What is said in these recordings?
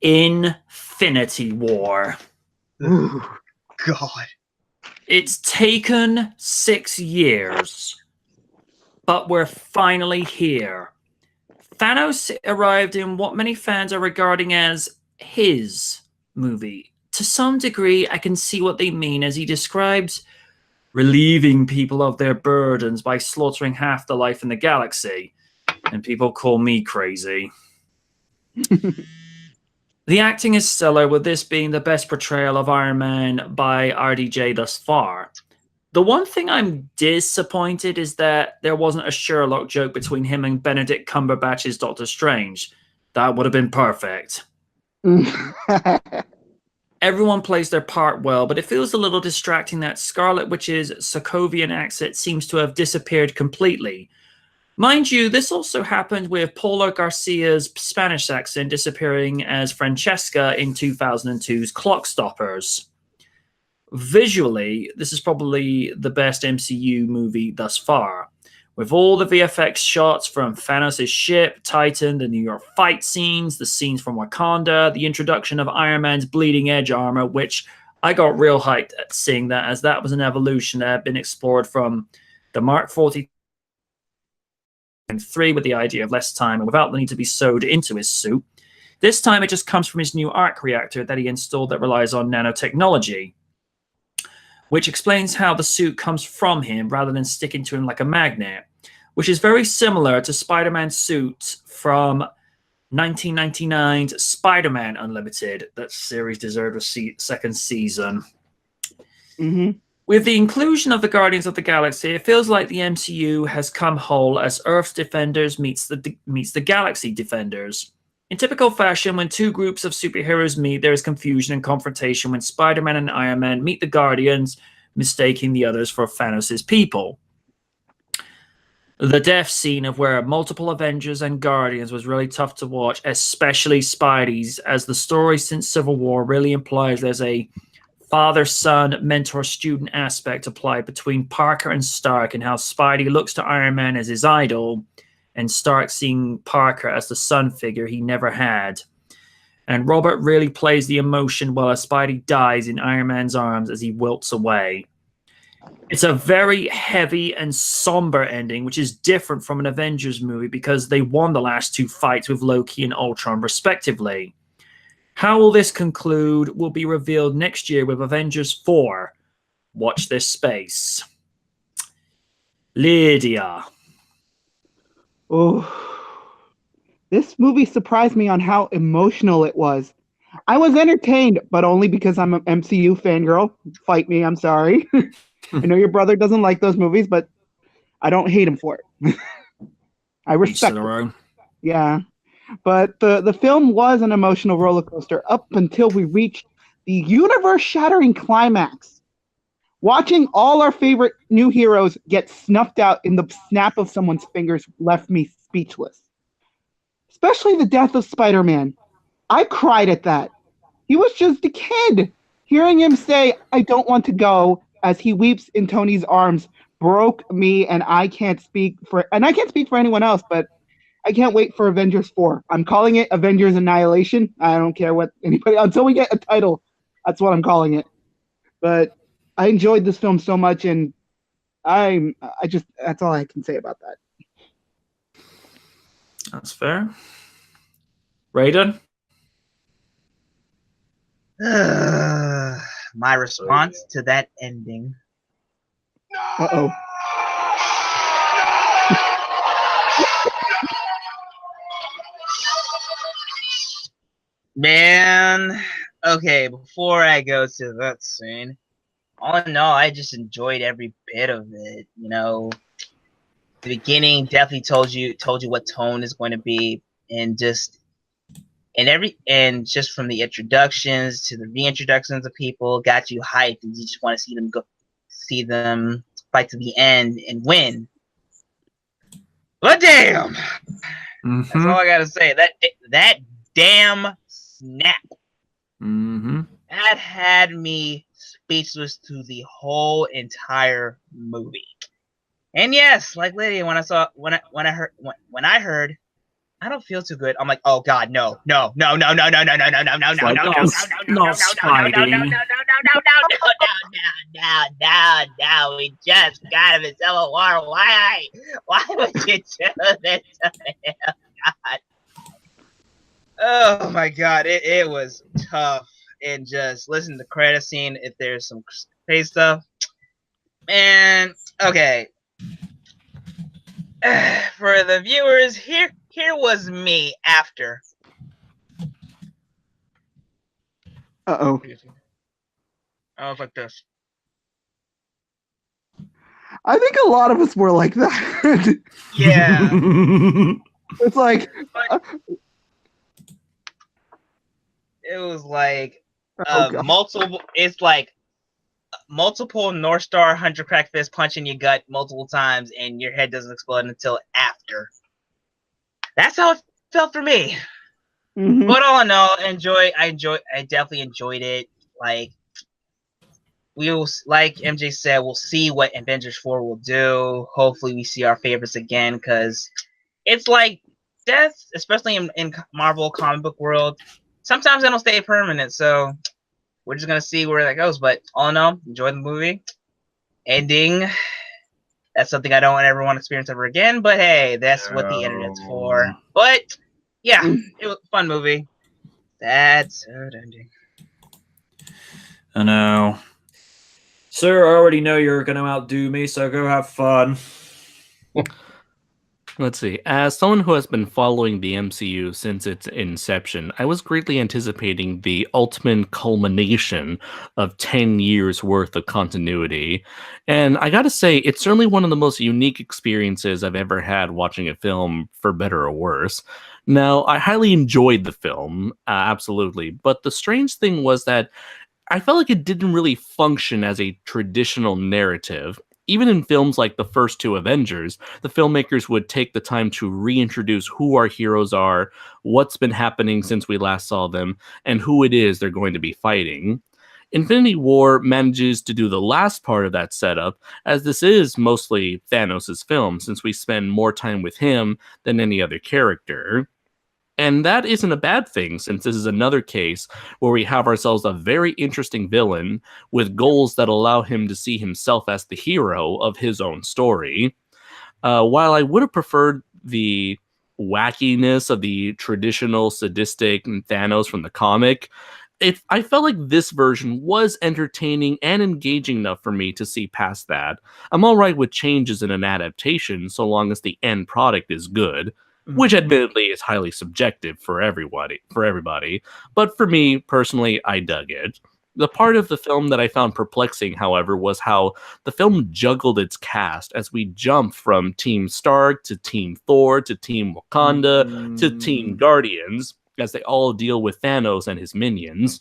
Infinity War. Ooh, God. It's taken 6 years, but we're finally here. Thanos arrived in what many fans are regarding as his movie. To some degree, I can see what they mean as he describes relieving people of their burdens by slaughtering half the life in the galaxy. And people call me crazy. The acting is stellar, with this being the best portrayal of Iron Man by RDJ thus far. The one thing I'm disappointed is that there wasn't a Sherlock joke between him and Benedict Cumberbatch's Doctor Strange. That would have been perfect. Everyone plays their part well, but it feels a little distracting that Scarlet Witch's Sokovian accent seems to have disappeared completely. Mind you, this also happened with Paula Garcia's Spanish accent disappearing as Francesca in 2002's Clockstoppers. Visually, this is probably the best MCU movie thus far. With all the VFX shots from Thanos' ship, Titan, the New York fight scenes, the scenes from Wakanda, the introduction of Iron Man's bleeding edge armor, which I got real hyped at seeing that, as that was an evolution that had been explored from the Mark 40 and 3 with the idea of less time and without the need to be sewed into his suit. This time it just comes from his new arc reactor that he installed that relies on nanotechnology, which explains how the suit comes from him rather than sticking to him like a magnet, which is very similar to Spider-Man's suit from 1999's Spider-Man Unlimited. That series deserved a second season. Mm-hmm. With the inclusion of the Guardians of the Galaxy, it feels like the MCU has come whole as Earth's Defenders meets the Galaxy Defenders. In typical fashion, when two groups of superheroes meet, there is confusion and confrontation when Spider-Man and Iron Man meet the Guardians, mistaking the others for Thanos' people. The death scene of where multiple Avengers and Guardians was really tough to watch, especially Spidey's, as the story since Civil War really implies there's a father-son, mentor-student aspect applied between Parker and Stark, and how Spidey looks to Iron Man as his idol, and Stark seeing Parker as the son figure he never had. And Robert really plays the emotion while Spidey dies in Iron Man's arms as he wilts away. It's a very heavy and somber ending, which is different from an Avengers movie because they won the last two fights with Loki and Ultron respectively. How will this conclude will be revealed next year with Avengers 4. Watch this space. Lydia. Oh, this movie surprised me on how emotional it was. I was entertained, but only because I'm an MCU fangirl. Fight me, I'm sorry. I know your brother doesn't like those movies, but I don't hate him for it. I respect it. Yeah. But the film was an emotional roller coaster up until we reached the universe-shattering climax. Watching all our favorite new heroes get snuffed out in the snap of someone's fingers left me speechless. Especially the death of Spider-Man. I cried at that. He was just a kid. Hearing him say, "I don't want to go," as he weeps in Tony's arms broke me, and I can't speak for anyone else, but I can't wait for Avengers 4. I'm calling it Avengers Annihilation. I don't care what anybody, until we get a title, that's what I'm calling it. But I enjoyed this film so much, and that's all I can say about that. That's fair. Raiden? My response to that ending. Uh-oh. Man, okay, before I go to that scene, all in all, I just enjoyed every bit of it. You know, the beginning definitely told you what tone is going to be, and just from the introductions to the reintroductions of people, got you hyped, and you just want to see them fight to the end and win. But damn, that's all I gotta say. That damn snap. That had me speechless to the whole entire movie. And yes, like Lydia, when I heard I don't feel too good. I'm like, oh god, no, no, no, no, no, no, no, no, no, no, no, no, like, no, no, oh, no, not Spidey. no, we just got him in Civil War. Why would you do this to him? God. Oh my god, it was tough. And just listen to the credit scene if there's some crazy stuff. And okay. For the viewers, here was me after. Uh-oh. I was like this. I think a lot of us were like that. Yeah. It's like, It was like oh god. multiple. It's like multiple North Star 100 crack fist punching your gut multiple times, and your head doesn't explode until after. That's how it felt for me. Mhm. But all in all, I definitely enjoyed it. Like like MJ said, we'll see what Avengers 4 will do. Hopefully, we see our favorites again, because it's like death, especially in Marvel comic book world. Sometimes they don't stay permanent, so we're just gonna see where that goes. But all in all, enjoy the movie. Ending. That's something I don't ever want to experience ever again. But hey, that's what the internet's for. But yeah, it was a fun movie. That's an ending. I know. Sir, I already know you're going to outdo me, so go have fun. Let's see. As someone who has been following the MCU since its inception, I was greatly anticipating the ultimate culmination of 10 years worth of continuity. And I gotta say, it's certainly one of the most unique experiences I've ever had watching a film, for better or worse. Now, I highly enjoyed the film, absolutely. But the strange thing was that I felt like it didn't really function as a traditional narrative. Even in films like the first two Avengers, the filmmakers would take the time to reintroduce who our heroes are, what's been happening since we last saw them, and who it is they're going to be fighting. Infinity War manages to do the last part of that setup, as this is mostly Thanos' film, since we spend more time with him than any other character. And that isn't a bad thing, since this is another case where we have ourselves a very interesting villain with goals that allow him to see himself as the hero of his own story. While I would have preferred the wackiness of the traditional sadistic Thanos from the comic, I felt like this version was entertaining and engaging enough for me to see past that. I'm all right with changes in an adaptation so long as the end product is good, which admittedly is highly subjective for everybody. But for me personally, I dug it. The part of the film that I found perplexing, however, was how the film juggled its cast as we jump from Team Stark to Team Thor to Team Wakanda to Team Guardians, as they all deal with Thanos and his minions.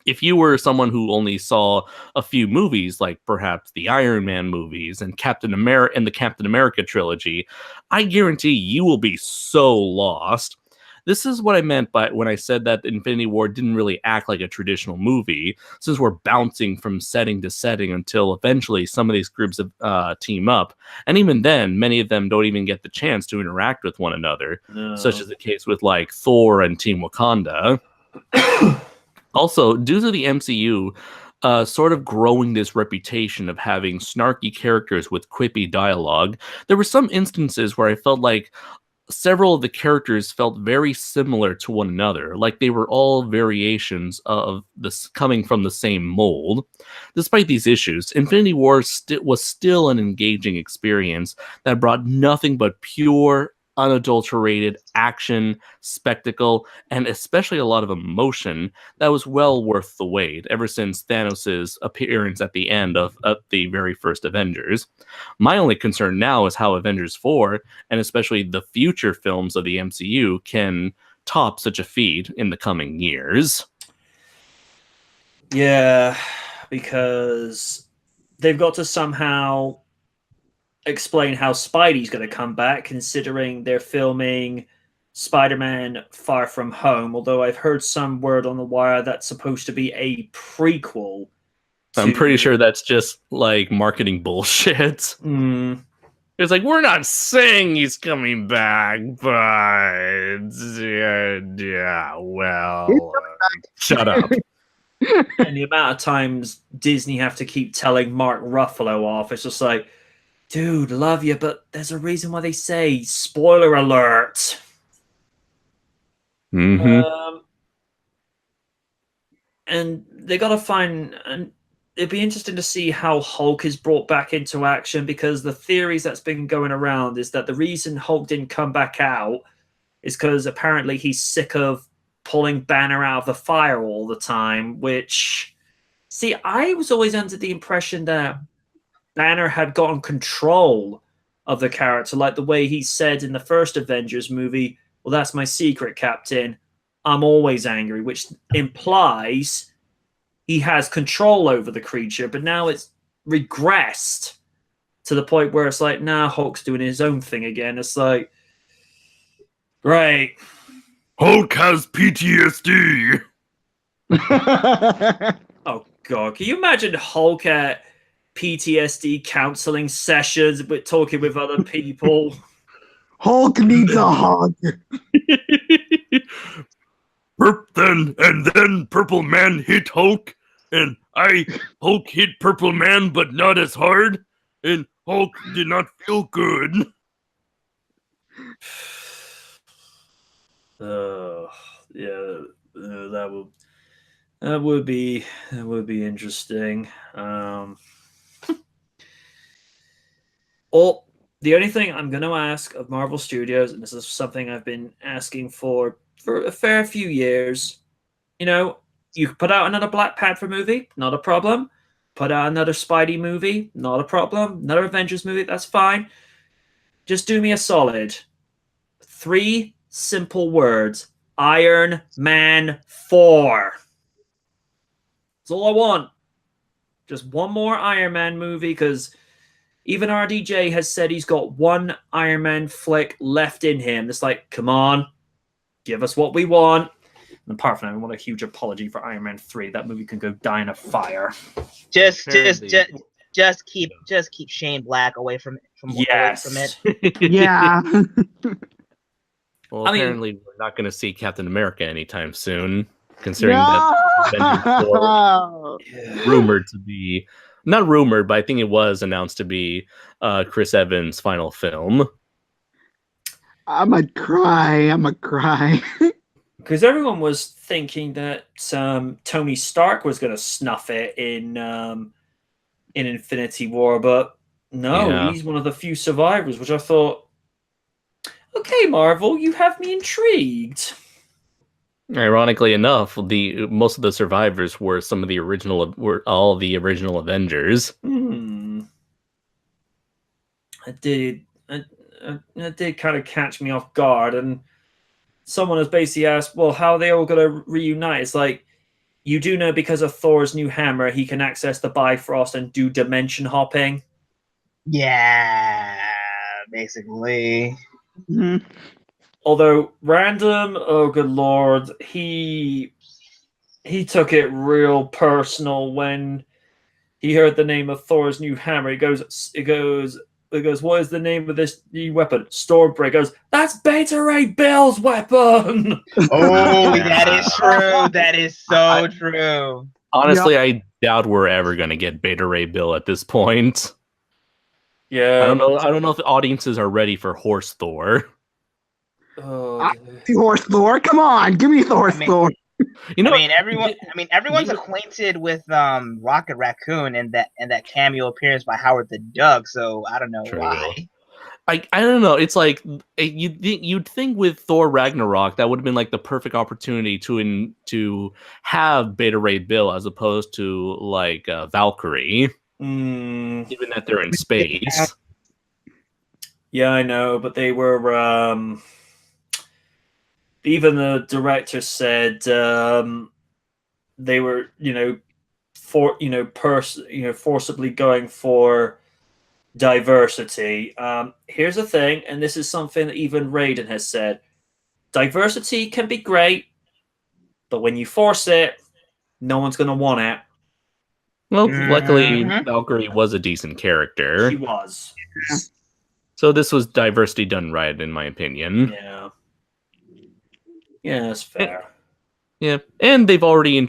If you were someone who only saw a few movies, like perhaps the Iron Man movies and Captain America and the Captain America trilogy, I guarantee you will be so lost. This is what I meant by when I said that Infinity War didn't really act like a traditional movie, since we're bouncing from setting to setting until eventually some of these groups team up. And even then, many of them don't even get the chance to interact with one another, such as the case with like Thor and Team Wakanda. Also, due to the MCU sort of growing this reputation of having snarky characters with quippy dialogue, there were some instances where I felt like several of the characters felt very similar to one another, like they were all variations of this coming from the same mold. Despite these issues, Infinity War was still an engaging experience that brought nothing but pure, unadulterated action, spectacle, and especially a lot of emotion that was well worth the wait ever since Thanos' appearance at the end of the very first Avengers. My only concern now is how Avengers 4, and especially the future films of the MCU, can top such a feat in the coming years. Yeah, because they've got to somehow explain how Spidey's going to come back, considering they're filming Spider-Man Far From Home, although I've heard some word on the wire that's supposed to be a prequel. I'm pretty sure that's just like marketing bullshit. It's like, we're not saying he's coming back, but yeah, well, shut up. And the amount of times Disney have to keep telling Mark Ruffalo off, it's just like, dude, love you, but there's a reason why they say spoiler alert. Mm-hmm. And they got to find, and it'd be interesting to see how Hulk is brought back into action, because the theories that's been going around is that the reason Hulk didn't come back out is because apparently he's sick of pulling Banner out of the fire all the time, which, see, I was always under the impression that Banner had gotten control of the character, like the way he said in the first Avengers movie, well, that's my secret, Captain. I'm always angry, which implies he has control over the creature, but now it's regressed to the point where it's like, nah, Hulk's doing his own thing again. It's like, right. Hulk has PTSD. Oh, God. Can you imagine Hulk at PTSD counseling sessions, but talking with other people? Hulk needs a hug. Then Purple Man hit Hulk, and Hulk hit Purple Man, but not as hard, and Hulk did not feel good. Yeah, that would be interesting. Well, the only thing I'm going to ask of Marvel Studios, and this is something I've been asking for a fair few years, you put out another Black Panther movie, not a problem. Put out another Spidey movie, not a problem. Another Avengers movie, that's fine. Just do me a solid. 3 simple words. Iron Man 4. That's all I want. Just one more Iron Man movie, because even RDJ has said he's got one Iron Man flick left in him. It's like, come on, give us what we want. And apart from that, I want a huge apology for Iron Man 3. That movie can go die in a fire. Just keep Shane Black away from it. Yeah. Well, I mean- apparently we're not going to see Captain America anytime soon, considering that Avengers 4 is rumored to be, not rumored, but I think it was announced to be Chris Evans' final film. I'm a cry. Because everyone was thinking that Tony Stark was going to snuff it in Infinity War, but no, Yeah. he's one of the few survivors, which I thought, okay, Marvel, you have me intrigued. Ironically enough, most of the survivors were all the original Avengers. It did kind of catch me off guard, and someone has basically asked, well, how are they all going to reunite? It's like, you do know because of Thor's new hammer, he can access the Bifrost and do dimension hopping. Yeah, basically. Mm-hmm. Although Random, oh good lord, he took it real personal when he heard the name of Thor's new hammer. He goes, what is the name of this new weapon? Stormbreaker. He goes, that's Beta Ray Bill's weapon. Oh, that is true. That is so true. Honestly, I doubt we're ever going to get Beta Ray Bill at this point. Yeah, I don't know if the audiences are ready for Horse Thor. Horse Thor, come on, give me Horse Thor. Everyone's acquainted with Rocket Raccoon and that cameo appearance by Howard the Duck. So I don't know why. I don't know. It's like you'd think with Thor Ragnarok that would have been like the perfect opportunity to have Beta Ray Bill as opposed to like Valkyrie, given that they're in space. Yeah, I know, but they were. Even the director said they were, forcibly going for diversity. Here's the thing, and this is something that even Raiden has said: diversity can be great, but when you force it, no one's going to want it. Well, luckily, Valkyrie was a decent character. She was. So this was diversity done right, in my opinion. Yeah. Yeah, that's fair. Yeah, and they've already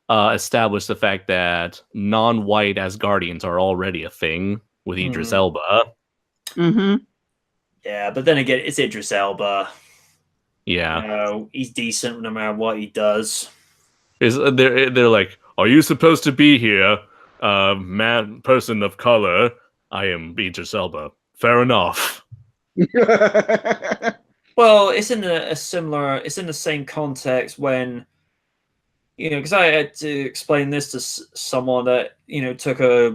established the fact that non-white Asgardians are already a thing with Idris Elba. Mm-hmm. Yeah, but then again, it's Idris Elba. Yeah, You know, he's decent no matter what he does. they're like, are you supposed to be here, person of color? I am Idris Elba. Fair enough. Well, it's in it's in the same context when, because I had to explain this to someone that, took I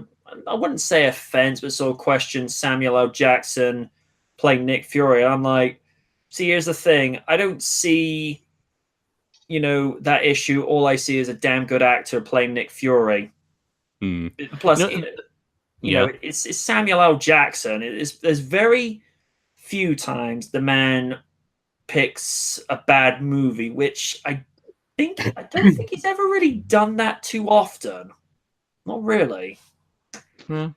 wouldn't say offense, but sort of questioned Samuel L. Jackson playing Nick Fury. I'm like, see, here's the thing. I don't see, that issue. All I see is a damn good actor playing Nick Fury. Plus, it's Samuel L. Jackson. There's very few times the man picks a bad movie, which I don't think he's ever really done that too often. Not really. Yeah.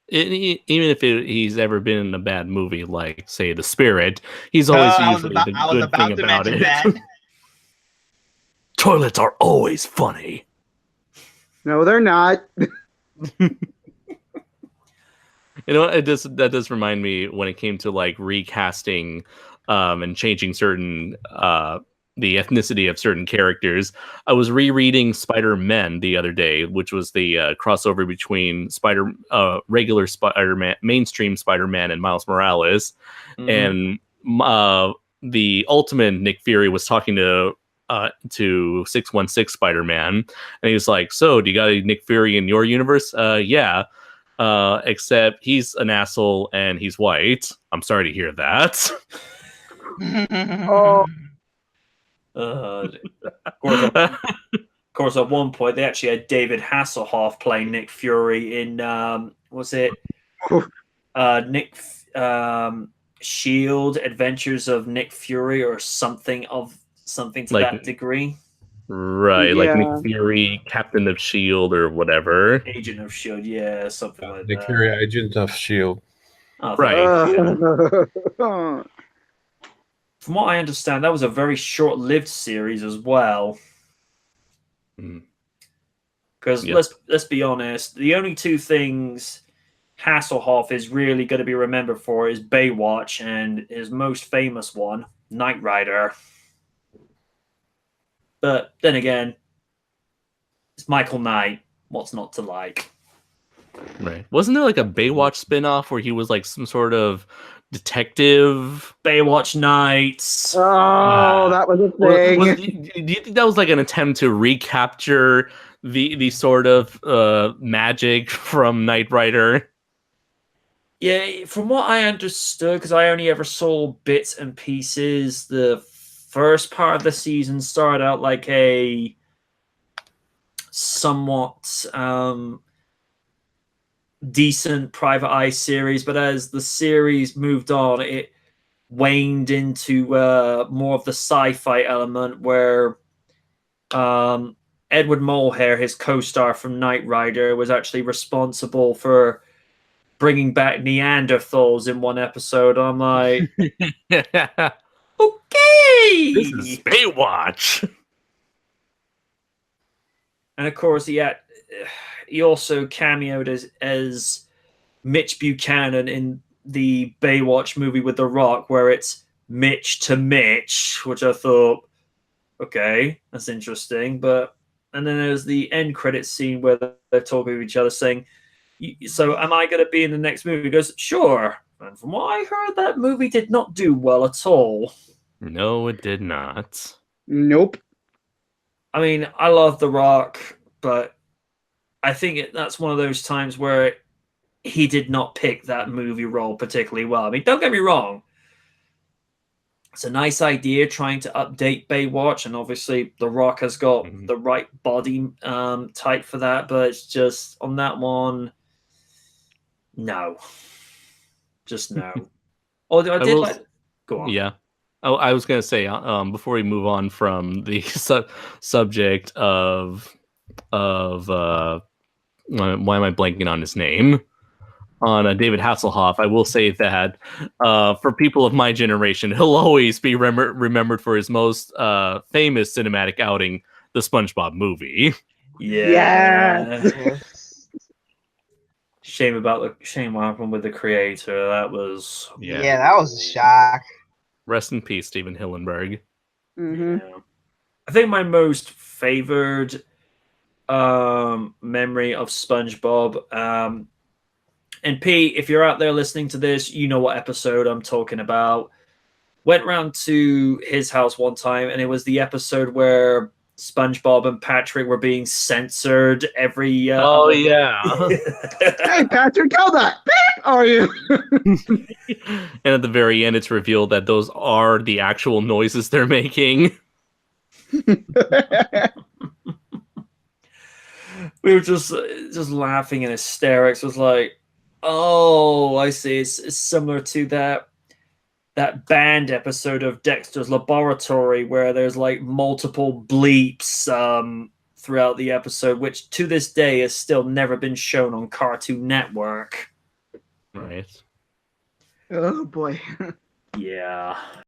Even if he's ever been in a bad movie, like say The Spirit, he's always usually the good thing about it. Toilets are always funny. No, they're not. That does remind me when it came to like recasting and changing certain the ethnicity of certain characters. I was rereading Spider-Man the other day, which was the crossover between regular Spider-Man, mainstream Spider-Man, and Miles Morales. And the Ultimate Nick Fury was talking to 616 Spider-Man, and he was like, "So, do you got a Nick Fury in your universe?" Yeah. Except he's an asshole and he's white. I'm sorry to hear that. Of course, at one point they actually had David Hasselhoff playing Nick Fury in was it Nick Shield Adventures of Nick Fury or something to that degree? Right, like Nick Fury, Captain of S.H.I.E.L.D. or whatever. Agent of S.H.I.E.L.D., yeah, something like Nick that. Fury, Agent of S.H.I.E.L.D. Oh, right. From what I understand, that was a very short-lived series as well. Because let's be honest, the only two things Hasselhoff is really going to be remembered for is Baywatch and his most famous one, Knight Rider. But then again, it's Michael Knight. What's not to like? Right. Wasn't there like a Baywatch spinoff where he was like some sort of detective? Baywatch Nights. Oh, that was a thing. Do you think that was like an attempt to recapture the sort of magic from Knight Rider? Yeah, from what I understood, because I only ever saw bits and pieces, the first part of the season started out like a somewhat decent Private Eye series, but as the series moved on, it waned into more of the sci-fi element where Edward Mulhare, his co-star from Knight Rider, was actually responsible for bringing back Neanderthals in one episode. I'm like, okay, this is Baywatch. And of course, he also cameoed as Mitch Buchanan in the Baywatch movie with The Rock, where it's Mitch to Mitch, which I thought, okay, that's interesting. And then there's the end credits scene where they're talking to each other, saying, "So, am I going to be in the next movie?" He goes, "Sure." And from what I heard, that movie did not do well at all. No, it did not. Nope. I mean, I love The Rock, but I think that's one of those times where he did not pick that movie role particularly well. I mean, don't get me wrong. It's a nice idea trying to update Baywatch, and obviously The Rock has got the right body type for that, but it's just on that one, no. Just no. Although I did like... Go on. Yeah. Oh, I was going to say, before we move on from the subject of why am I blanking on his name? on David Hasselhoff, I will say that for people of my generation, he'll always be remembered for his most famous cinematic outing, the SpongeBob movie. Yeah. Yes. Shame what happened with the creator. That was Yeah, that was a shock. Rest in peace, Steven Hillenberg. Mm-hmm. Yeah. I think my most favored memory of SpongeBob. And Pete, if you're out there listening to this, you know what episode I'm talking about. Went round to his house one time, and it was the episode where SpongeBob and Patrick were being censored every. Yeah. Hey, Patrick, how that big are you? And at the very end, it's revealed that those are the actual noises they're making. We were just laughing in hysterics. It was like, oh, I see. It's similar to that band episode of Dexter's Laboratory where there's like multiple bleeps throughout the episode, which to this day has still never been shown on Cartoon Network. Right. Oh boy. Yeah.